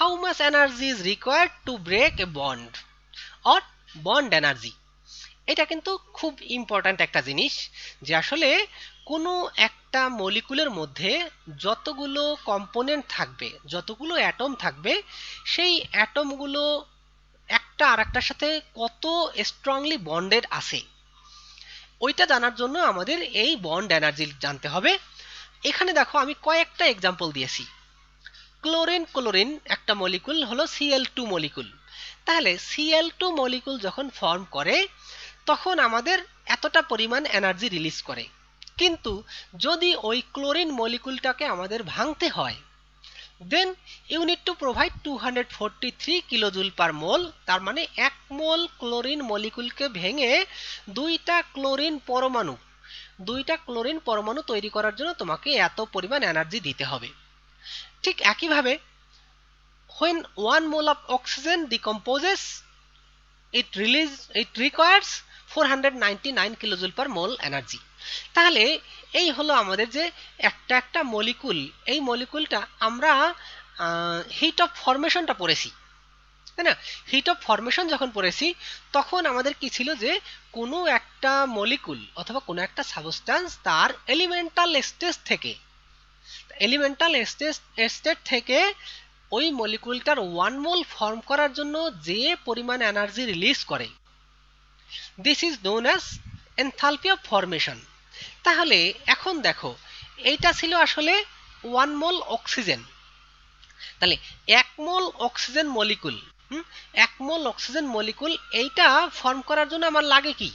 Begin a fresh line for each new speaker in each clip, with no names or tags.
how much energy is required to break a bond or bond energy। এটা কিন্তু খুব important একটা জিনিস যে আসলে কোনো একটা মলিকুলের মধ্যে যতগুলো কম্পোনেন্ট থাকবে, যতগুলো অ্যাটম থাকবে, সেই অ্যাটমগুলো একটা আরেকটার সাথে কত স্ট্রংলি বন্ডেড আছে ওইটা জানার জন্য আমাদের এই বন্ড এনার্জি জানতে হবে। এখানে দেখো আমি কয়েকটা এক্সাম্পল দিয়েছি। ক্লোরিন ক্লোরিন একটা মলিকুল হলো Cl2 মলিকুল। তাহলে Cl2 মলিকুল যখন ফর্ম করে তখন আমাদের এতটা পরিমাণ এনার্জি রিলিজ করে। কিন্তু যদি ওই ক্লোরিন মলিকুলটাকে আমাদের ভাঙতে হয়, then you need to provide 243 kilojoule per mole. তার মানে 1 মোল ক্লোরিন মলিকুলকে ভেঙে দুইটা ক্লোরিন পরমাণু তৈরি করার জন্য তোমাকে এত পরিমাণ এনার্জি দিতে হবে। ঠিক একইভাবে when 1 mole of oxygen decomposes, it requires 499 kilojoule per mole energy। তাহলে এই হলো আমাদের যে একটা মলিকুল, এই মলিকুলটা আমরা হিট অফ ফরমেশনটা পড়েছি, তাই না? হিট অফ ফরমেশন যখন পড়েছি তখন আমাদের কি ছিল যে কোনো একটা মলিকুল অথবা কোনো একটা সাবস্ট্যান্স তার এলিমেন্টাল স্টেট থেকে ওই মলিকুলটার 1 মোল ফর্ম করার জন্য যে পরিমাণ এনার্জি রিলিজ করে, this is known as enthalpy of formation. তাহলে এখন দেখো এইটা ছিল আসলে 1 মোল অক্সিজেন। তাহলে 1 মোল অক্সিজেন মলিকুল 1 মোল অক্সিজেন মলিকুল এইটা ফর্ম করার জন্য আমার লাগে কি?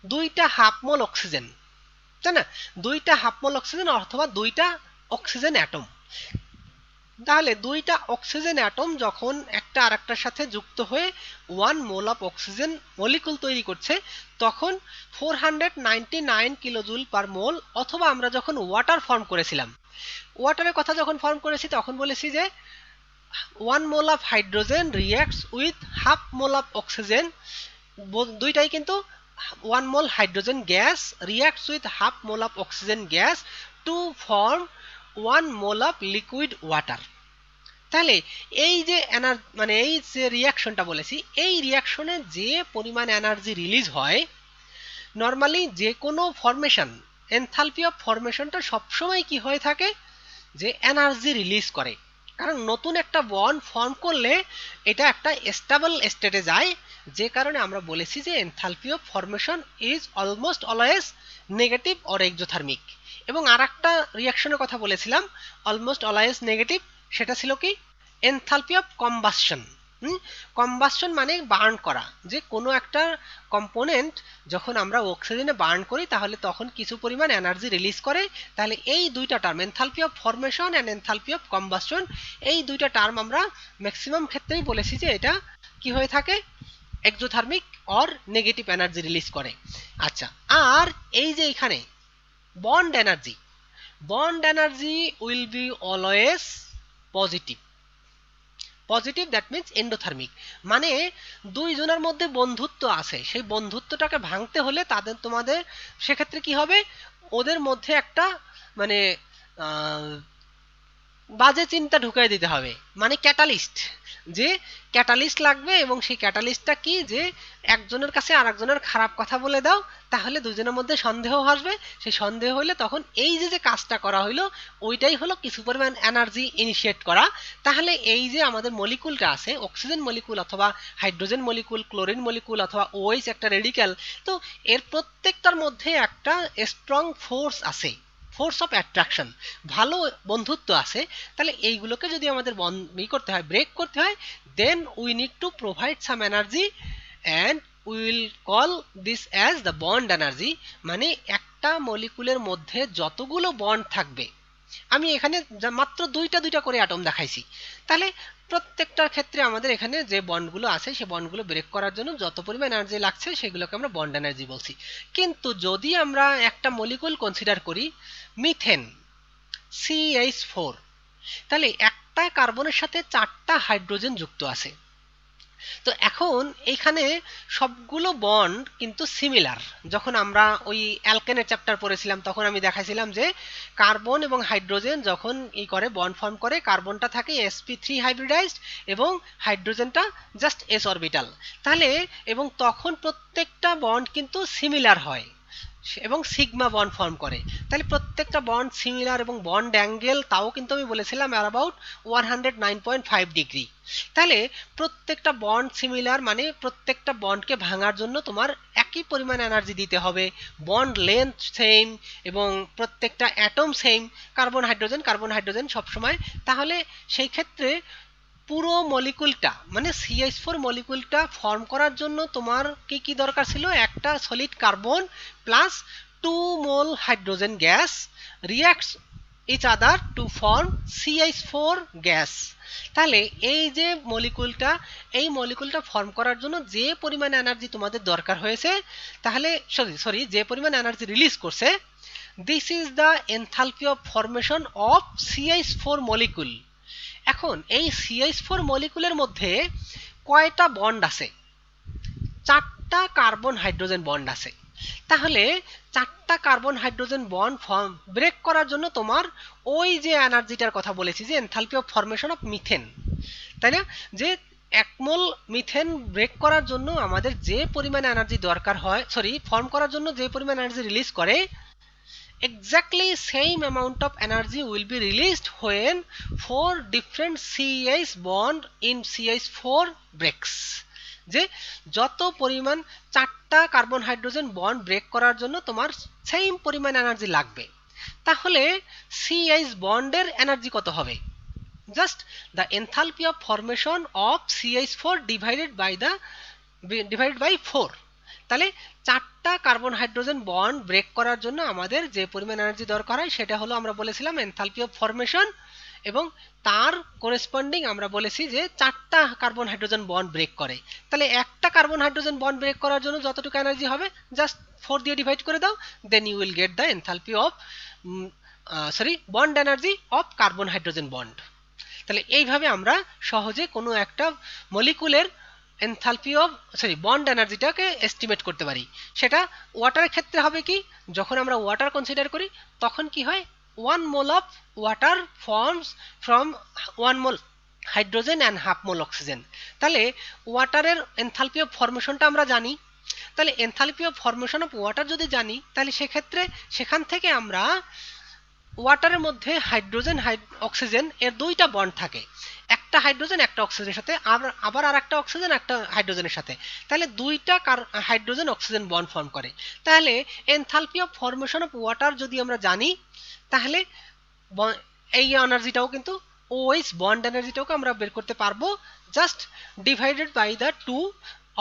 2টা হাফ মোল অক্সিজেন, তাই না? 2টা হাফ মোল অক্সিজেন অথবা 2টা অক্সিজেন অ্যাটম। তাহলে 2টা অক্সিজেন অ্যাটম যখন একটা আরেকটার সাথে যুক্ত হয়ে 1 মোল অফ অক্সিজেন মলিকুল তৈরি করছে তখন 499 কিলোজুল পার মোল। অথবা আমরা যখন ওয়াটার ফর্ম করেছিলাম, ওয়াটারের কথা যখন ফর্ম করেছি তখন বলেছি যে 1 mole of hydrogen reacts with half mole of oxygen। দুইটাই কিন্তু 1 mole hydrogen gas reacts with half mole of oxygen gas to form 1 mole of liquid water। তাহলে এই যে মানে এই যে রিঅ্যাকশনটা বলেছি, এই রিঅ্যাকশনে যে পরিমাণ এনার্জি রিলিজ হয়, নর্মালি যে কোনো ফরমেশন এনথালপি অফ ফরমেশনটা সবসময় কি হয়ে থাকে যে এনার্জি রিলিজ করে। কারণ নতুন একটা বন্ড ফর্ম করলে এটা একটা স্টেবল স্টেটে যায়, যে কারণে আমরা বলেছি যে enthalpy of formation is almost always negative or exothermic. এবং আরেকটা রিঅ্যাকশনের কথা বলেছিলাম অলমোস্ট অলওয়েজ নেগেটিভ, সেটা ছিল কি এনথালপি অফ কম্বাসশন। কম্বাসশন মানে বার্ন করা, যে কোনো একটা কম্পোনেন্ট যখন আমরা অক্সিজেনে বার্ন করি তাহলে তখন কিছু পরিমাণ এনার্জি রিলিজ করে। তাহলে এই দুইটা term enthalpy of formation and enthalpy of combustion, এই দুইটা টার্ম আমরা ম্যাক্সিমাম ক্ষেত্রেই বলেছি যে এটা কি হয়ে থাকে exothermic or negative energy release করে। আচ্ছা, আর এই যে এখানে bond energy will be always positive, that means endothermic. মানে দুইজনের মধ্যে বন্ধুত্ব আছে, সেই বন্ধুত্বটাকে ভাঙতে হলে তোমাদের সেক্ষেত্রে কি হবে, ওদের মধ্যে একটা মানে বাজে চিন্তা ঢুকাই দিতে হবে, মানে ক্যাটালিস্ট লাগবে। এবং সেই ক্যাটালিস্টটা কি, যে একজনের কাছে আরেকজনের খারাপ কথা বলে দাও, তাহলে দুজনের মধ্যে সন্দেহ আসবে। সেই সন্দেহ হইলে তখন এই যে কাজটা করা হইলো ওইটাই হলো কিছু পরিমাণ এনার্জি ইনিশিয়েট করা। তাহলে এই যে আমাদের মলিকুলটা আছে, অক্সিজেন মলিকুল অথবা হাইড্রোজেন মলিকুল, ক্লোরিন মলিকুল অথবা OH একটা রেডিক্যাল, তো এর প্রত্যেকটার মধ্যে একটা স্ট্রং ফোর্স আছে, ফোর্স অফ অ্যাট্রাকশন, ভালো বন্ধুত্ব আছে। তাহলে এইগুলোকে যদি আমাদের করতে হয়, ব্রেক করতে হয়, then we need to provide some energy and we will call this as the bond energy. মানে একটা মলিকুলের মধ্যে যতগুলো বন্ড থাকবে, আমি এখানে মাত্র দুইটা করে অ্যাটম দেখাইছি, তাহলে প্রত্যেকটার ক্ষেত্রে আমাদের এখানে যে বন্ডগুলো আছে সেই বন্ডগুলো ব্রেক করার জন্য যত পরিমাণ এনার্জি লাগছে সেগুলোকে আমরা বন্ড এনার্জি বলছি। কিন্তু যদি আমরা একটা মলিকুল কনসিডার করি মিথেন CH4, তাহলে একটা কার্বনের সাথে 4টা হাইড্রোজেন যুক্ত আছে। তো এখন এইখানে সবগুলো বন্ড কিন্তু সিমিলার। যখন আমরা ওই অ্যালকেনের চ্যাপ্টার পড়েছিলাম তখন আমি দেখাইছিলাম যে কার্বন এবং হাইড্রোজেন যখন করে বন্ড ফর্ম করে, কার্বনটা থাকে sp3 হাইব্রিডাইজড এবং হাইড্রোজেনটা জাস্ট s অরবিটাল। তাহলে এবং তখন প্রত্যেকটা বন্ড কিন্তু সিমিলার হয় এবং সিগমা বন্ড ফর্ম করে। তাহলে প্রত্যেকটা বন্ড সিমিলার এবং বন্ড অ্যাঙ্গেল তাও কিন্তু আমি বলেছিলাম অ্যাবাউট 109.5 ডিগ্রি। তাহলে প্রত্যেকটা বন্ড সিমিলার মানে প্রত্যেকটা বন্ডকে ভাঙার জন্য তোমার একই পরিমাণ এনার্জি দিতে হবে, বন্ড লেন্থ সেম এবং প্রত্যেকটা অ্যাটম সেম, কার্বন হাইড্রোজেন সবসময়। তাহলে সেই ক্ষেত্রে পুরো মলিকুলটা মানে CH4 মলিকুলটা ফর্ম করার জন্য তোমার কি কি দরকার ছিল, একটা solid carbon plus 2 mole hydrogen gas reacts each other to form CH4 gas. তাহলে এই যে মলিকুলটা, এই মলিকুলটা ফর্ম করার জন্য যে পরিমাণ এনার্জি তোমাদের দরকার হয়েছে, তাহলে সরি যে পরিমাণ এনার্জি রিলিজ করছে, this is the enthalpy of formation of CH4 molecule. এখন এই CH4 মলিকুলের মধ্যে কয়টা বন্ড আছে? 4টা কার্বন হাইড্রোজেন বন্ড আছে। তাহলে 4টা carbon hydrogen bond form break করার জন্য তোমার ওই যে এনার্জিটার কথা বলেছি যে enthalpy of formation of methane, তাই না, যে 1 মোল মিথেন ব্রেক করার জন্য আমাদের যে পরিমাণ এনার্জি দরকার হয়, ফর্ম করার জন্য যে পরিমাণ এনার্জি রিলিজ করে, exactly same amount of energy will be released when 4 different CH bond in CH4 breaks। যে যত পরিমাণ 4টা কার্বন হাইড্রোজেন বন্ড ব্রেক করার জন্য তোমার সেম পরিমাণ এনার্জি লাগবে, তাহলে CH বন্ডের এনার্জি কত হবে? Just the enthalpy of formation of CH4 divided by 4। তাহলে 4টা কার্বন হাইড্রোজেন বন্ড ব্রেক করার জন্য আমাদের যে পরিমাণ এনার্জি দরকার হয় সেটা হলো আমরা বলেছিলাম এনথালপি অফ ফরমেশন, এবং তার করেসপন্ডিং আমরা বলেছি যে 4টা কার্বন হাইড্রোজেন বন্ড ব্রেক করে। তাহলে একটা কার্বন হাইড্রোজেন বন্ড ব্রেক করার জন্য যতটুকু এনার্জি হবে জাস্ট 4 দিয়ে ডিভাইড করে দাও, then you will get the enthalpy of bond energy of carbon hydrogen bond. তাহলে এইভাবে আমরা সহজে কোনো একটা মলিকুলের এনথালপি অফ বন্ড এনার্জিটাকে এস্টিমেট করতে পারি। সেটা ওয়াটারের ক্ষেত্রে হবে কি, যখন আমরা ওয়াটার কনসিডার করি তখন কি হয়, 1 mole of water forms from 1 mole hydrogen and half mole oxygen. তাহলে ওয়াটারের এনথালপি অফ ফরমেশনটা আমরা জানি। তাহলে enthalpy of formation of water যদি জানি, তাহলে সেক্ষেত্রে সেখান থেকে আমরা ওয়াটারের মধ্যে হাইড্রোজেন অক্সিজেন এর 2টা বন্ড থাকে, একটা হাইড্রোজেন একটা অক্সিজেনের সাথে, আবার আর একটা অক্সিজেন একটা হাইড্রোজেনের সাথে, তাহলে 2টা হাইড্রোজেন অক্সিজেন বন্ড ফর্ম করে। তাহলে enthalpy of formation of water যদি আমরা জানি, তাহলে এই এনার্জিটাও কিন্তু ওএইচ বন্ড এনার্জিটাকে আমরা বের করতে পারবো, just divided by the 2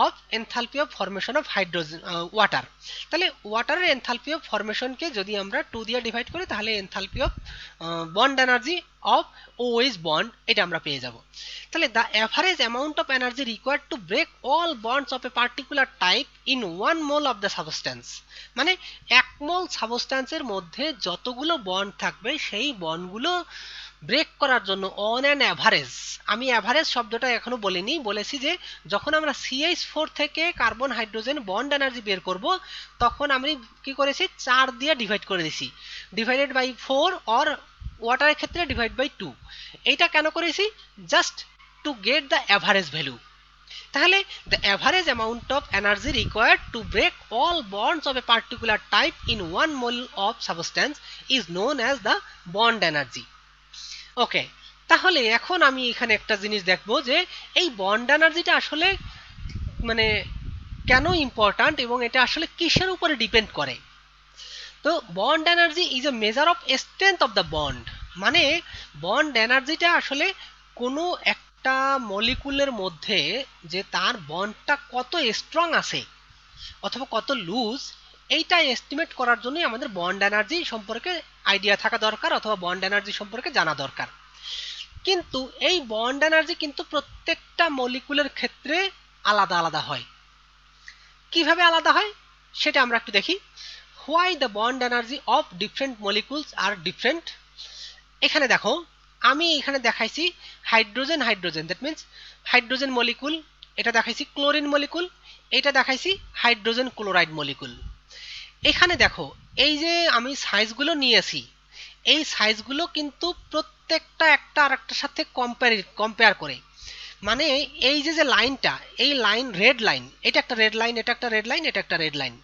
of enthalpy of formation of hydrogen water. তাহলে ওয়াটারের এনথালপি অফ ফরমেশনকে যদি আমরা 2 দিয়ে ডিভাইড করি, তাহলে enthalpy of bond energy of OH bond এটা আমরা পেয়ে যাব। তাহলে the average amount of energy required to break all bonds of a particular type in 1 mole of the substance, মানে 1 মোল সাবস্ট্যান্সের মধ্যে যতগুলো বন্ড থাকবে সেই বন্ডগুলো ব্রেক করার জন্য অন অ্যান অ্যাভারেজ, আমি অ্যাভারেজ শব্দটা এখনো বলিনি, বলেছি যে যখন আমরা CH4 থেকে কার্বন হাইড্রোজেন বন্ড এনার্জি বের করব তখন আমি কি করেছি, 4 দিয়ে ডিভাইড করে দিছি, ডিভাইডেড বাই 4, অর ওয়াটারের ক্ষেত্রে ডিভাইড বাই 2। এইটা কেন করেছি, just to get the average value. তাহলে the average amount of energy required to break all bonds of a particular type in 1 mole of substance is known as the bond energy. Okay, তাহলে এখন আমি এখানে একটা জিনিস দেখব যে এই বন্ড এনার্জিটা আসলে মানে কেন ইম্পর্ট্যান্ট এবং এটা আসলে কিসের উপরে ডিপেন্ড করে। তো bond energy is a measure of strength of the bond, মানে বন্ড এনার্জিটা আসলে কোনো একটা মলিকুলের মধ্যে যে তার বন্ডটা কত স্ট্রং আছে অথবা কত লুজ, এইটা এস্টিমেট করার জন্যই আমাদের বন্ড এনার্জি সম্পর্কে আইডিয়া থাকা দরকার অথবা বন্ড এনার্জি সম্পর্কে জানা দরকার। কিন্তু এই বন্ড এনার্জি কিন্তু প্রত্যেকটা মলিকুলের ক্ষেত্রে আলাদা আলাদা হয়। কিভাবে আলাদা হয় সেটা আমরা একটু দেখি। Why the bond energy of different molecules are different. এখানে দেখো আমি এখানে দেখাইছি hydrogen that means hydrogen molecule এটা দেখাইছি ক্লোরিন মলিকুল, এটা দেখাইছি হাইড্রোজেন ক্লোরাইড মলিকুল। এখানে দেখো এই যে আমি সাইজগুলো নিয়েছি, এই সাইজগুলো কিন্তু প্রত্যেকটা একটা আরেকটার সাথে কম্পেয়ার করে, মানে এই যে যে লাইনটা, এই লাইন রেড লাইন, এটা একটা রেড লাইন, এটা একটা রেড লাইন, এটা একটা রেড লাইন,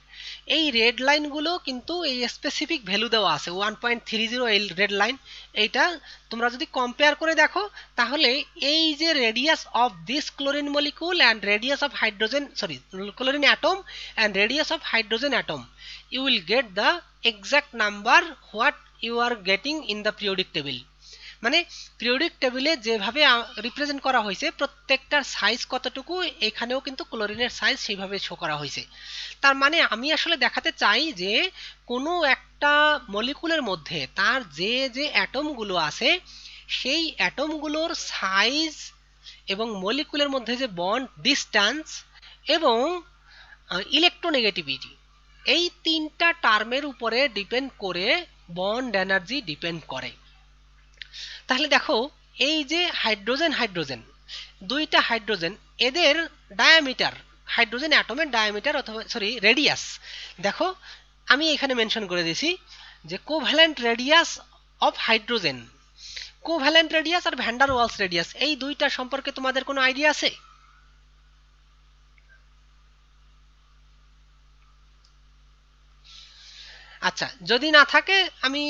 এই রেড লাইনগুলো কিন্তু এই স্পেসিফিক ভ্যালু দেওয়া আছে 1.30 এই রেড লাইন। এইটা তোমরা যদি কম্পেয়ার করে দেখো তাহলে এই যে radius of this chlorine molecule and radius of hydrogen chlorine atom and radius of hydrogen atom, you will get the exact number what you are getting in the periodic table। মানে periodic টেবিলে যেভাবে represent করা হয়েছে প্রত্যেকটার size কতটুকু, এখানেও কিন্তু ক্লোরিনের size সেইভাবে শো করা হয়েছে। তার মানে আমি আসলে দেখাতে চাই যে কোনো একটা মলিকুলের মধ্যে তার যে যে অ্যাটমগুলো আছে সেই অ্যাটমগুলোর সাইজ এবং মলিকুলের মধ্যে যে বন্ড ডিস্ট্যান্স এবং ইলেকট্রোনেগেটিভিটি, এই তিনটা টার্মের উপরে ডিপেন্ড করে বন্ড এনার্জি ডিপেন্ড করে। তাহলে দেখো এই যে হাইড্রোজেন হাইড্রোজেন দুইটা হাইড্রোজেন, এদের ডায়ামিটার, হাইড্রোজেন অ্যাটমের ডায়ামিটার অথবা রেডিয়াস, দেখো আমি এখানে মেনশন করে দিয়েছি যে covalent radius of hydrogen, covalent radius আর ভ্যান ডার ওয়ালস রেডিয়াস, এই দুইটা সম্পর্কে তোমাদের কোনো আইডিয়া আছে? আচ্ছা, যদি না থাকে আমি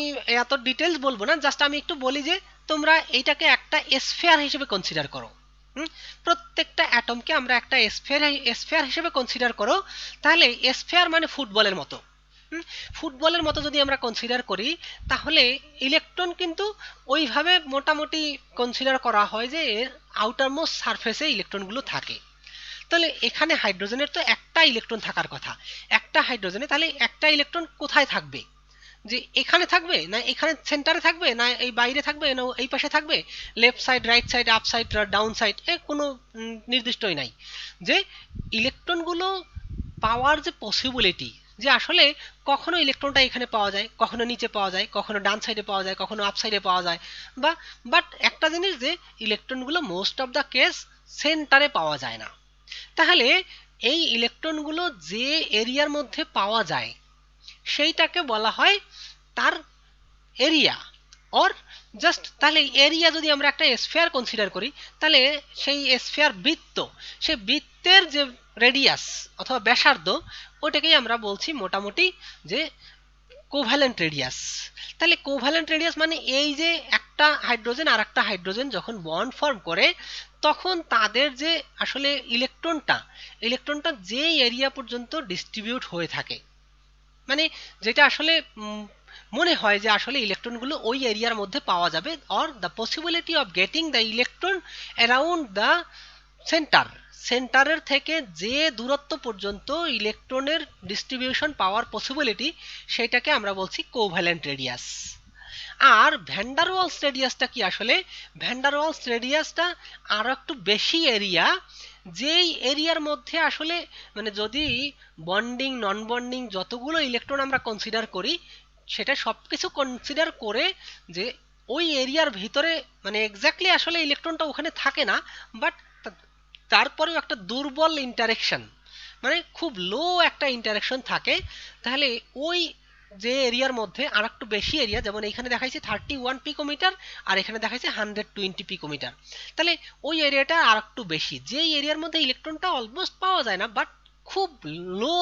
এত ডিটেলস বলবো না, জাস্ট আমি একটু বলি যে তোমরা এইটাকে একটা স্ফিয়ার হিসেবে কনসিডার করো। প্রত্যেকটা অ্যাটমকে আমরা একটা স্ফিয়ার হিসেবে কনসিডার করো। তাহলে স্ফিয়ার মানে ফুটবলের মতো, ফুটবলের মতো যদি আমরা কনসিডার করি তাহলে ইলেকট্রন কিন্তু ওইভাবে মোটামুটি কনসিডার করা হয় যে এর আউটার মোস্ট সারফেসে ইলেকট্রনগুলো থাকে। তাহলে এখানে হাইড্রোজেনের তো একটা ইলেকট্রন থাকার কথা, একটা হাইড্রোজেনে, তাহলে একটা ইলেকট্রন কোথায় থাকবে? যে এখানে থাকবে, না এখানে সেন্টারে থাকবে, না এই বাইরে থাকবে, না এই পাশে থাকবে, left side, right side, up side, down side, এ কোনো নির্দিষ্টই নাই। যে ইলেকট্রনগুলো পাওয়ার যে পসিবিলিটি, যে আসলে কখনো ইলেকট্রনটা এখানে পাওয়া যায়, কখনো নিচে পাওয়া যায়, কখনো ডান সাইডে পাওয়া যায়, কখনো আপ সাইডে পাওয়া যায়, বাট একটা জিনিস যে ইলেকট্রনগুলো মোস্ট অফ দ্য কেস সেন্টারে পাওয়া যায় না। তাহলে এই ইলেকট্রনগুলো যে এরিয়ার মধ্যে পাওয়া যায় সেইটাকে বলা হয় তার এরিয়া, অর জাস্ট, তাহলে এরিয়া যদি আমরা একটা স্ফিয়ার কনসিডার করি তাহলে সেই স্ফিয়ার বৃত্ত, সেই বৃত্তের যে রেডিয়াস অথবা ব্যাসার্ধ, ওটাকেই আমরা বলছি মোটামুটি যে কোভ্যালেন্ট রেডিয়াস। তাহলে কোভ্যালেন্ট রেডিয়াস মানে এই যে একটা হাইড্রোজেন আর একটা হাইড্রোজেন যখন বন্ড ফর্ম করে তখন তাদের যে আসলে ইলেকট্রনটা যে এরিয়া পর্যন্ত ডিস্ট্রিবিউট হয়ে থাকে, মানে যেটা আসলে মনে হয় যে আসলে ইলেকট্রনগুলো ওই এরিয়ার মধ্যে পাওয়া যাবে, or the possibility of getting the electron around the সেন্টারের থেকে যে দূরত্ব পর্যন্ত ইলেকট্রনের ডিস্ট্রিবিউশন পাওয়ার পসিবিলিটি, সেটাকে আমরা বলছি কোভ্যালেন্ট রেডিয়াস। আর ভ্যান ডার ওয়ালস রেডিয়াসটা কি? আসলে ভ্যান ডার ওয়ালস রেডিয়াসটা আরো একটু বেশি এরিয়া, যেই এরিয়ার মধ্যে আসলে মানে যদি বন্ডিং নন বন্ডিং যতগুলো ইলেকট্রন আমরা কনসিডার করি সেটা সবকিছু কনসিডার করে যে ওই এরিয়ার ভিতরে মানে এক্স্যাক্টলি আসলে ইলেকট্রনটা ওখানে থাকে না, বাট তারপরেও একটা দুর্বল ইন্টারেকশন, মানে খুব লো একটা ইন্টারেকশন থাকে। তাহলে ওই যে এরিয়ার মধ্যে আর একটু বেশি এরিয়া, যেমন এখানে দেখাইছে 31 পিকোমিটার আর এখানে দেখাইছে 120 পিকোমিটার, তাহলে ওই এরিয়াটা আর একটু বেশি, যেই এরিয়ার মধ্যে ইলেকট্রনটা অলমোস্ট পাওয়া যায় না বাট খুব লো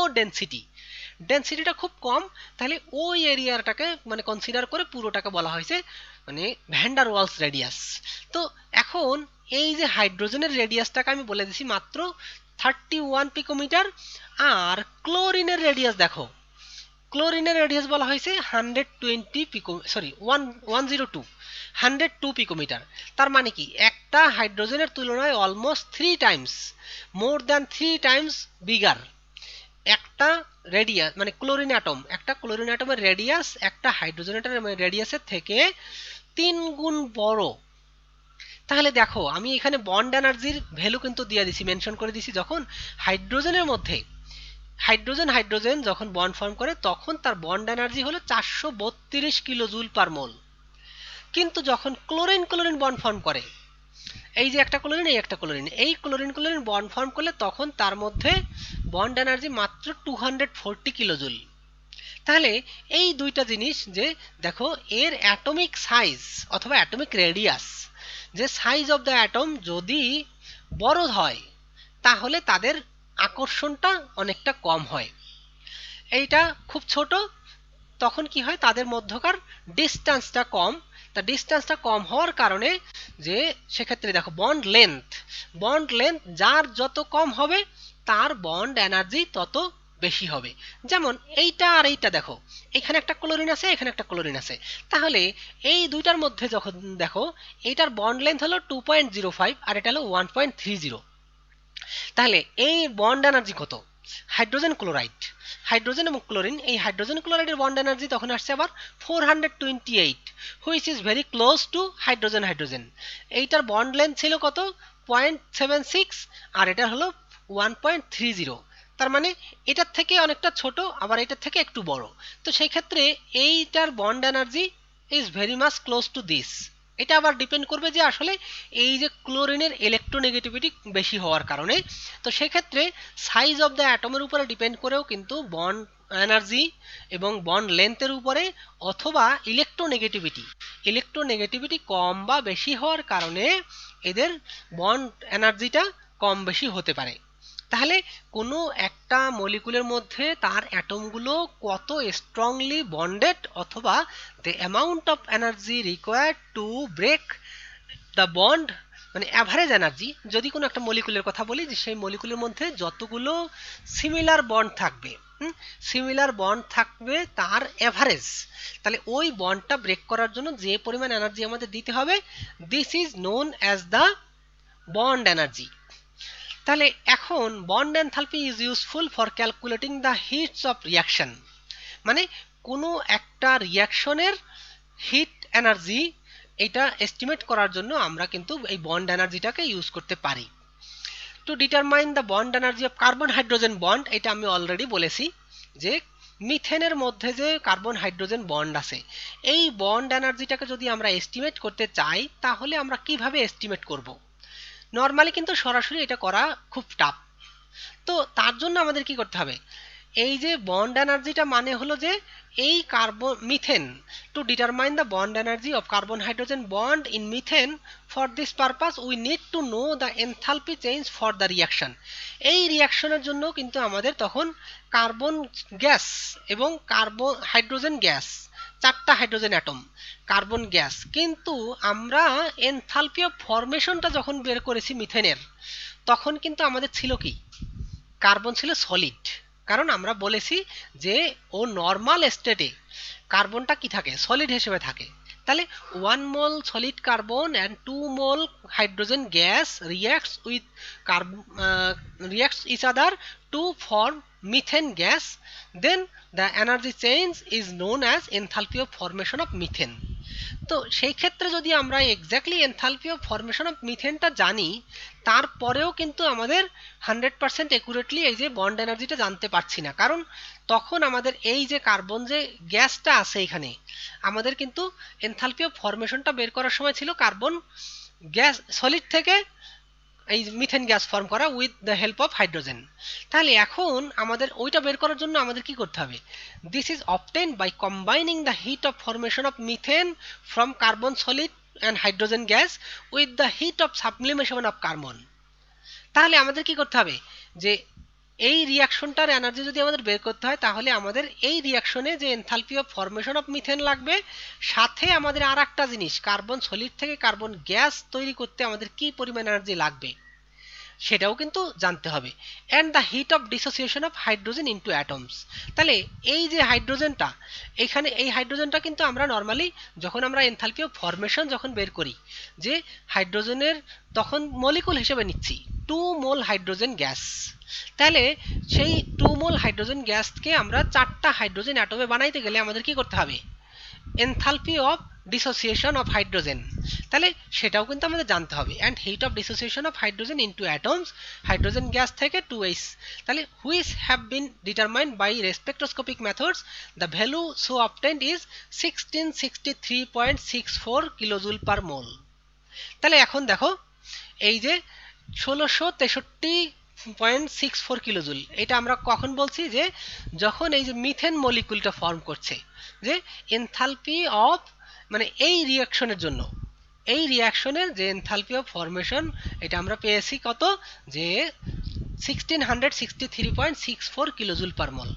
ডেন্সিটিটা খুব কম, তাহলে ওই এরিয়াটাকে মানে কনসিডার করে পুরোটাকে বলা হয়েছে মানে ভ্যান ডার ওয়ালস রেডিয়াস। তো এখন এই যে হাইড্রোজেনের রেডিয়াসটাকে আমি বলে দিছি মাত্র 31 পিকোমিটার, আর ক্লোরিনের রেডিয়াস দেখো, ক্লোরিনের রেডিয়াস বলা হয়েছে 102 পিকোমিটার। তার মানে কি একটা হাইড্রোজেনের তুলনায় almost 3 Times, more than 3 Times bigger একটা রেডিয়াস, মানে একটা ক্লোরিন অ্যাটমের রেডিয়াস একটা হাইড্রোজেন অ্যাটমের রেডিয়াসের থেকে 3 গুণ বড়। তাহলে দেখো আমি এখানে বন্ড এনার্জির ভ্যালু কিন্তু দিয়ে দিছি, মেনশন করে দিছি, যখন হাইড্রোজেনের মধ্যে হাইড্রোজেন যখন বন্ড ফর্ম করে তখন তার বন্ড এনার্জি হলো 432 কিলো জুল পার মোল, কিন্তু যখন ক্লোরিন বন্ড ফর্ম করে এই যে একটা ক্লোরিন, এই একটা ক্লোরিন, এই ক্লোরিন ক্লোরিন বন্ড ফর্ম করলে তখন তার মধ্যে বন্ড এনার্জি মাত্র 240 কিলোজুল। তাহলে এই দুইটা জিনিস যে দেখো এর অ্যাটমিক সাইজ অথবা অ্যাটমিক রেডিয়াস, যে সাইজ অফ দ্য অ্যাটম যদি বড় হয় তাহলে তাদের আকর্ষণটা অনেকটা কম হয়। এইটা খুব ছোট, তখন কি হয় তাদের মধ্যকার ডিস্টেন্সটা কম। তা ডিস্টেন্সটা কম হওয়ার কারণে যে সেক্ষেত্রে দেখো বন্ড লেন্থ যার যত কম হবে তার বন্ড এনার্জি তত বেশি হবে। যেমন এইটা আর এইটা দেখো, এখানে একটা ক্লোরিন আছে, এখানে একটা ক্লোরিন আছে, তাহলে এই দুইটার মধ্যে যখন দেখো এইটার বন্ড লেন্থ হলো 2.05 আর এটা হলো 1.30, তাহলে এই বন্ড এনার্জি কত? হাইড্রোজেন ক্লোরাইড, হাইড্রোজেন এবং ক্লোরিন, এই হাইড্রোজেন ক্লোরাইডের বন্ড এনার্জি তখন আসছে আবার 428, which is very close two hydrogen hydrogen. এইটার বন্ড লেন্থ ছিল কত? 0.76 আর এটা হলো 1.30, তার মানে এটার থেকে অনেকটা ছোট আবার এটার থেকে একটু বড়। তো সেই ক্ষেত্রে এইটার bond energy is very much close to this. এটা আবার ডিপেন্ড করবে যে আসলে এই যে ক্লোরিনের ইলেকট্রোনেগেটিভিটি বেশি হওয়ার কারণে। তো সেক্ষেত্রে সাইজ অফ দ্য অ্যাটমের উপরে ডিপেন্ড করেও কিন্তু বন্ড এনার্জি এবং বন্ড লেন্থের উপরে, অথবা ইলেকট্রোনেগেটিভিটি কম বা বেশি হওয়ার কারণে এদের বন্ড এনার্জিটা কম বেশি হতে পারে। তাহলে কোনো একটা মলিকুলের মধ্যে তার অ্যাটমগুলো কত স্ট্রংলি বন্ডেড অথবা the amount of energy required to break the bond, মানে অ্যাভারেজ এনার্জি, যদি কোনো একটা মলিকুলের কথা বলি যে সেই মলিকুলের মধ্যে যতগুলো সিমিলার বন্ড থাকবে, সিমিলার বন্ড থাকবে তার অ্যাভারেজ, তাহলে ওই বন্ডটা ব্রেক করার জন্য যে পরিমাণ এনার্জি আমাদের দিতে হবে, this is known as the bond energy. তাহলে এখন bond enthalpy is useful for calculating the heats of reaction, মানে কোনো একটা রিয়াকশনের হিট এনার্জি এটা এস্টিমেট করার জন্য আমরা কিন্তু এই বন্ড এনার্জিটাকে ইউজ করতে পারি। To determine the bond energy of carbon hydrogen bond, এটা আমি অলরেডি বলেছি যে মিথেনের মধ্যে যে কার্বন হাইড্রোজেন বন্ড আছে, এই বন্ড এনার্জিটাকে যদি আমরা এস্টিমেট করতে চাই তাহলে আমরা কিভাবে এস্টিমেট করব? নর্মালি কিন্তু সরাসরি এটা করা খুব টাফ। তো তার জন্য আমাদের কি করতে হবে, এই যে বন্ড এনার্জিটা মানে হলো যে এই carbon methane, to determine the bond energy of carbon hydrogen bond in methane, for this purpose we need to know the enthalpy change for the reaction. এই রিয়াকশনের জন্য কিন্তু আমাদের তখন কার্বন গ্যাস এবং কার্বন হাইড্রোজেন গ্যাস, চারটা hydrogen atom, carbon gas, কিন্তু আমরা enthalpy of ফরমেশনটা যখন বের করেছি মিথেনের, তখন কিন্তু আমাদের ছিল কি, কার্বন ছিল সলিড। কারণ আমরা বলেছি যে ও নর্মাল স্টেটে কার্বনটা কি থাকে, সলিড হিসেবে থাকে। তাহলে 1 mole solid carbon and 2 mole hydrogen gas reacts each other to form methane gas, then the energy change is known as enthalpy of formation of methane. তো সেই ক্ষেত্রে যদি আমরা exactly enthalpy of formation of মিথেনটা জানি, তারপরেও কিন্তু আমাদের 100% একুরেটলি এই যে বন্ড এনার্জিটা জানতে পারছি না, কারণ তখন আমাদের এই যে কার্বন যে গ্যাসটা আছে এখানে, আমাদের কিন্তু এনথালপি অফ ফরমেশনটা বের করার সময় ছিল কার্বন গ্যাস সলিড থেকে এই মিথেন গ্যাস ফর্ম করা with the help of hydrogen. তাহলে এখন আমাদের ওইটা বের করার জন্য আমাদের কি করতে হবে, this is obtained by combining the heat of formation of methane from carbon solid and hydrogen gas with the heat of sublimation of carbon. তাহলে আমাদের কি করতে হবে, যে এই রিয়াকশনটার এনার্জি যদি আমাদের বের করতে হয় তাহলে আমাদের এই রিয়াকশনে যে enthalpy of formation of methane লাগবে, সাথে আমাদের আর একটা জিনিস কার্বন সলিড থেকে কার্বন গ্যাস তৈরি করতে আমাদের কি পরিমাণ এনার্জি লাগবে সেটাও কিন্তু জানতে হবে, and the heat of dissociation of hydrogen into atoms. তাহলে এই যে হাইড্রোজেনটা, এখানে এই হাইড্রোজেনটা কিন্তু আমরা নর্মালি যখন আমরা এনথালপি অফ ফরমেশন যখন বের করি, যে হাইড্রোজেনের তখন মলিকুল হিসেবে নিচ্ছি 2 মোল হাইড্রোজেন গ্যাস। তাহলে সেই 2 মোল হাইড্রোজেন গ্যাসকে আমরা 4টা হাইড্রোজেন অ্যাটমে বানাইতে গেলে আমাদের কি করতে হবে, enthalpy of dissociation of hydrogen, তাহলে সেটাও কিন্তু আমাদের জানতে হবে, and heat of dissociation of hydrogen into atoms, hydrogen gas থেকে 2H, তাহলে which have been determined by spectroscopic methods, the value so obtained is 1663.64 kilojoule per mole. তাহলে এখন দেখো এই যে 1663.64 কিলোজুল, এটা আমরা কখন বলছি, যে যখন এই যে মিথেন মলিকুলটা ফর্ম করছে, যে এনথালপি অফ, মানে এই রিঅ্যাকশনের জন্য, এই রিঅ্যাকশনের যে এনথালপি অফ ফরমেশন, এটা আমরা পেয়েছি কত, যে 1663.64 কিলোজুল পার মোল।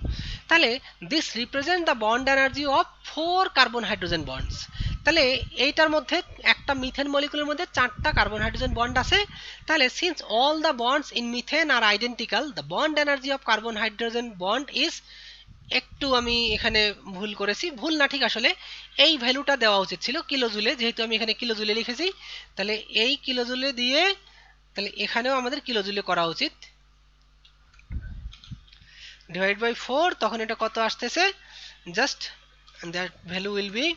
তাহলে this represent the bond energy of 4 carbon hydrogen bonds. তাহলে এইটার মধ্যে একটা মিথেন মলিকুলের মধ্যে 4টা কার্বন হাইড্রোজেন বন্ড আছে। তাহলে since all the bonds in methane are identical, the bond energy of carbon hydrogen bond is, একটু আমি এখানে ভুল করেছি, ভুল না ঠিক আসলে এই ভ্যালুটা দেওয়া উচিত ছিল কিলোজুলে, যেহেতু আমি এখানে কিলোজুলে লিখেছি, তাহলে এই কিলোজুলে দিয়ে, তাহলে এখানেও আমাদের কিলোজুলে করা উচিত, ডিভাইড বাই 4, তখন এটা কত আসতেছে, just that value will be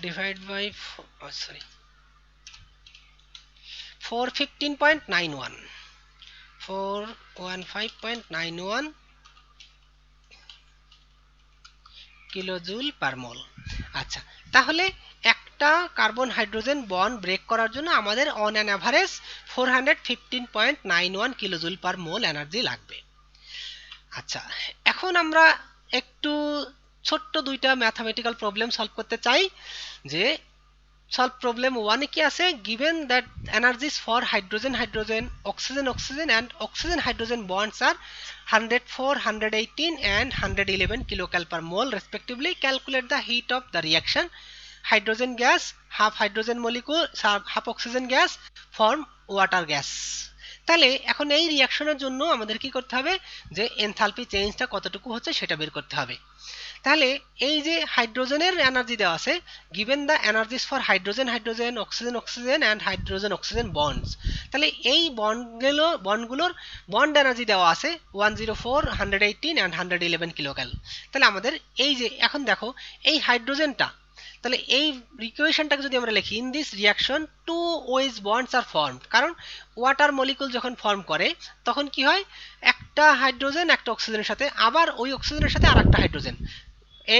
divide by 415.91, 415.91 kilojoule per mole. আচ্ছা, তাহলে একটা কার্বন হাইড্রোজেন বন্ড ব্রেক করার জন্য আমাদের on an average 415.91 kilojoule per mole energy লাগবে। আচ্ছা, এখন আমরা একটু ছোট্ট দুইটা ম্যাথমেটিক্যাল প্রবলেম সলভ করতে চাই। যে সলভ প্রবলেম 1 এ কি আছে, given that energies for hydrogen hydrogen, oxygen oxygen and oxygen hydrogen bonds are 104, 118 and 111 kilocal per mole respectively, calculate the heat of the reaction. Hydrogen gas, half hydrogen molecule, half oxygen gas form water gas. তাহলে এখন এই রিঅ্যাকশনের জন্য আমাদের কি করতে হবে, যে enthalpy চেঞ্জটা কতটুকু হচ্ছে সেটা বের করতে হবে। তাহলে এই যে হাইড্রোজেনের এনার্জি দেওয়া আছে, given the energies for hydrogen hydrogen, oxygen oxygen and hydrogen oxygen bonds, তাহলে এই বন্ডগুলোর বন্ড এনার্জি দেওয়া আছে 104, 118 and 111 কিলোক্যাল। তাহলে আমাদের এই যে এখন দেখো এই হাইড্রোজেনটা, তাহলে এই ইকুয়েশনটাকে যদি আমরা লিখি, in this reaction two OH bonds are formed, কারণ ওয়াটার মলিকুল যখন ফর্ম করে তখন কি হয়, একটা হাইড্রোজেন একটা অক্সিজেনের সাথে, আবার ওই অক্সিজেনের সাথে আরেকটা হাইড্রোজেন,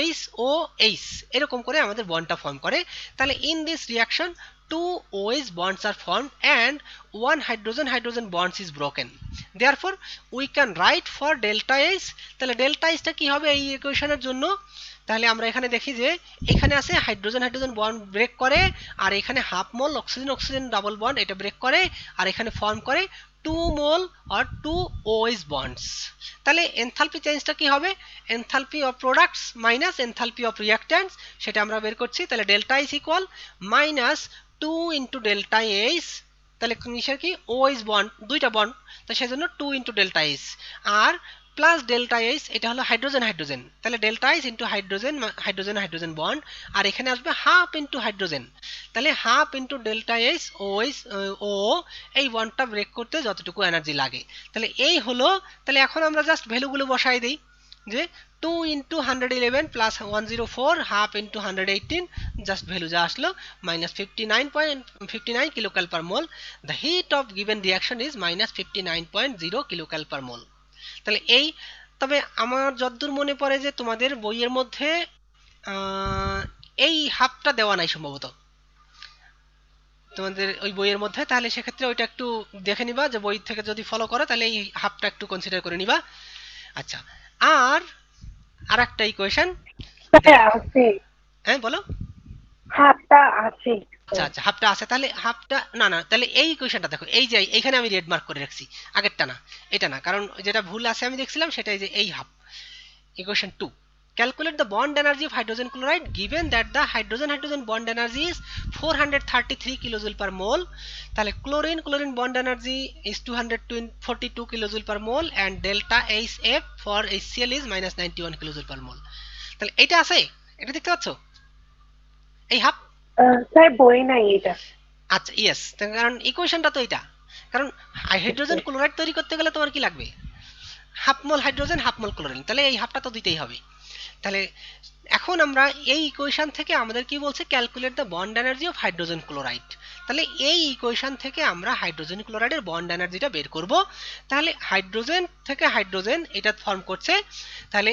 এইচ ও এইচ, এরকম করে আমাদের বন্ডটা ফর্ম করে। তাহলে in this reaction two OH bonds are formed and one hydrogen hydrogen bonds is broken, therefore we can write for delta H। তাহলে ডেল্টা H টা কি হবে এই ইকুয়েশনের জন্য, তাহলে আমরা এখানে দেখি যে এখানে আছে হাইড্রোজেন হাইড্রোজেন বন্ড ব্রেক করে, আর এখানে half mole oxygen oxygen double bond এটা ব্রেক করে, আর এখানে ফর্ম করে 2 মোল আর 2 OH bonds। তাহলে এনথালপি চেঞ্জটা কি হবে, enthalpy of products minus enthalpy of reactants, সেটা আমরা বের করছি। তাহলে delta H equal minus 2 into delta H, তাহলে নিচের কি OH বন্ড, দুইটা বন্ড, তো সেজন্য 2 ইন্টু ডেল্টা H, আর প্লাস ডেল্টা H, এটা হলো হাইড্রোজেন হাইড্রোজেন, তাহলে delta H into hydrogen hydrogen hydrogen bond, আর এখানে আসবে হাফ ইন্টু হাইড্রোজেন, তাহলে half into delta H OH ও এই বন্ডটা ব্রেক করতে যতটুকু এনার্জি লাগে। তাহলে এই হলো, তাহলে এখন আমরা জাস্ট ভ্যালুগুলো বসাই দিই, যে 2 into 111 plus 104 half into 118, just value যা আসলো minus 59.59 kilocal per mole. The heat of given reaction is minus 59.0 kilocal per mole. তাহলে এই, তবে আমার যতদূর মনে পড়ে যে তোমাদের বইয়ের মধ্যে এই হাফটা দেওয়া নাই সম্ভবত তোমাদের ওই বইয়ের মধ্যে, তাহলে সেক্ষেত্রে ওইটা একটু দেখে নিবা, যে বই থেকে যদি ফলো করো তাহলে এই হাফটা একটু কনসিডার করে নিবা। আচ্ছা, আর আরেকটা ইকুয়েশন
আছে,
হ্যাঁ বলো।
হাফটা আছে,
আচ্ছা আচ্ছা, হাফটা আছে, তাহলে হাফটা না না, তাহলে এই ইকুয়েশনটা দেখো, এই যে এইখানে আমি রেড মার্ক করে রাখছি, আগেরটা না, এটা না, কারণ যেটা ভুল আছে আমি দেখছিলাম সেটাই, যে এই half. Equation 2. Calculate the bond energy of hydrogen chloride given that the hydrogen hydrogen bond energy is 433 kilojoule per mole. তাহলে chlorine bond energy is 242 kilojoule per mole and delta HF for HCl is minus 91 kilojoule per mole. তাহলে এটা আছে, এটা দেখতে পাচ্ছ এই half,
sir বই নাই এটা।
আচ্ছা ইয়েস, কারণ ইকুয়েশনটা তো এটা, কারণ হাইড্রোজেন ক্লোরাইড তৈরি করতে গেলে তোমার কি লাগবে, হাফ মোল হাইড্রোজেন হাফ মোল ক্লোরিন, তাহলে এই হাফটা তো দিতেই হবে। তাহলে এখন আমরা এই ইকুয়েশন থেকে আমাদের কি বলছে, calculate the bond energy of hydrogen chloride. তাহলে এই ইকুয়েশন থেকে আমরা হাইড্রোজেন ক্লোরাইডের বন্ড এনার্জিটা বের করব। তাহলে হাইড্রোজেন থেকে হাইড্রোজেন এটা ফর্ম করছে, তাহলে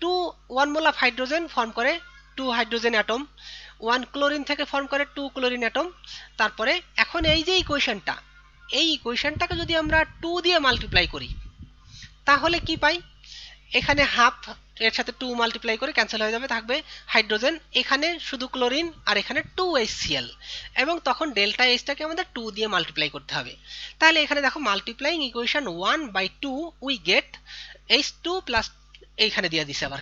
1 মোল অফ হাইড্রোজেন ফর্ম করে 2 হাইড্রোজেন অ্যাটম, 1 ক্লোরিন থেকে ফর্ম করে 2 ক্লোরিন অ্যাটম। তারপরে এখন এই যে ইকুয়েশনটা, এই ইকুয়েশনটাকে যদি আমরা 2 দিয়ে মাল্টিপ্লাই করি তাহলে কি পাই? এখানে হাফ এর সাথে 2 মাল্টিপ্লাই করে ক্যান্সেল হয়ে যাবে, থাকবে হাইড্রোজেন, এখানে শুধু ক্লোরিন, আর এখানে 2HCl, এবং তখন ডেল্টা এইচটাকে আমাদের 2 দিয়ে মাল্টিপ্লাই করতে হবে। তাহলে এখানে দেখো multiplying equation 1/2 we get H2 plus, এইখানে দিয়ে দিছে আবার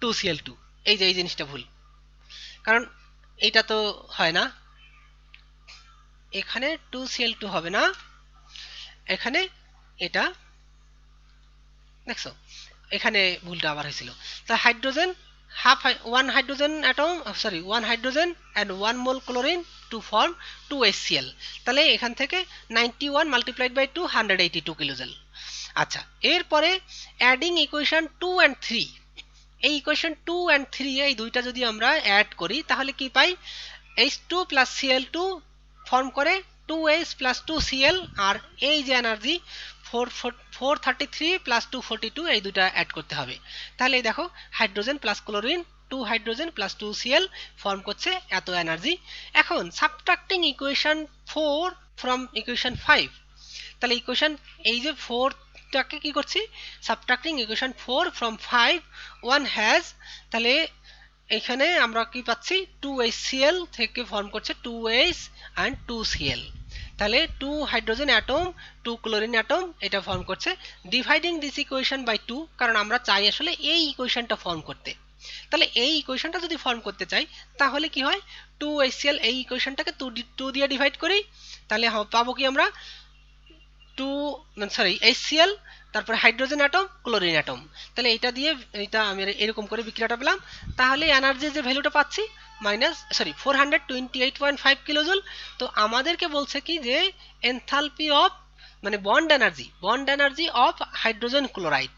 2Cl2। এই যে এই জিনিসটা ভুল, কারণ এইটা তো হয় না, এখানে 2Cl2 হবে না, এখানে এটা দেখছো, এখানে ভুলটা আবার হয়েছিল। তা hydrogen half, 1 hydrogen atom, sorry 1 hydrogen and 1 mole chlorine to form 2HCl। তাহলে এখান থেকে 91 মাল্টিপ্লাইড বাই 2 182 কিলোজুল। আচ্ছা, এরপরে অ্যাডিং ইকুয়েশন 2 অ্যান্ড 3, এই ইকুয়েশন 2 অ্যান্ড 3 এই দুইটা যদি আমরা অ্যাড করি তাহলে কি পাই? H2 প্লাস Cl2 ফর্ম করে 2H প্লাস 2Cl, আর এই যে এনার্জি 433 প্লাস 242, এই দুটা অ্যাড করতে হবে। তাহলে এই দেখো hydrogen plus chlorine 2 hydrogen plus 2Cl form করছে এত এনার্জি। এখন সাবট্রাক্টিং ইকুয়েশন 4 ফ্রম ইকুয়েশন 5, তাহলে ইকুয়েশন এই যে 4টাকে কি করছি, সাবট্রাক্টিং ইকুয়েশন 4 ফ্রম 5 1 হ্যাজ, তাহলে এখানে আমরা কি পাচ্ছি 2HCl থেকে ফর্ম করছে 2H and 2Cl, তাহলে 2 হাইড্রোজেন অ্যাটম 2 ক্লোরিন অ্যাটম এটা ফর্ম করছে। ডিভাইডিং দিস ইকুয়েশন বাই 2, কারণ আমরা চাই আসলে এই ইকুয়েশনটা ফর্ম করতে, তাহলে এই ইকুয়েশনটা যদি ফর্ম করতে চাই তাহলে কি হয়, 2HCl এই ইকুয়েশনটাকে 2 দিয়ে ডিভাইড করি, তাহলে পাবো কি আমরা HCl, তারপরে হাইড্রোজেন অ্যাটম ক্লোরিন অ্যাটম, তাহলে এটা দিয়ে এটা আমি এরকম করে বিক্রিয়াটা পেলাম। তাহলে এনার্জির যে ভ্যালুটা পাচ্ছি 428.5 কিলোজুল। তো আমাদেরকে বলছে কি যে এনথালপি অফ, মানে bond energy of hydrogen chloride,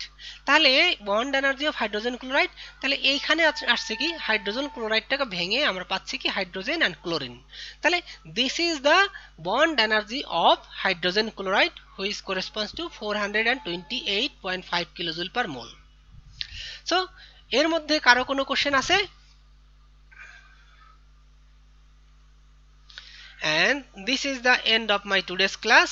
তাহলে bond energy of hydrogen chloride, তাহলে এইখানে আসছে কি হাইড্রোজেন ক্লোরাইডটাকে ভেঙে আমরা পাচ্ছি কি হাইড্রোজেন অ্যান্ড ক্লোরিন, তাহলে this is the bond energy of hydrogen chloride which corresponds two 428.5 kilojoule per mole. So এর মধ্যে কারো কোনো কোশ্চেন আছে? And this is the end of my today's class.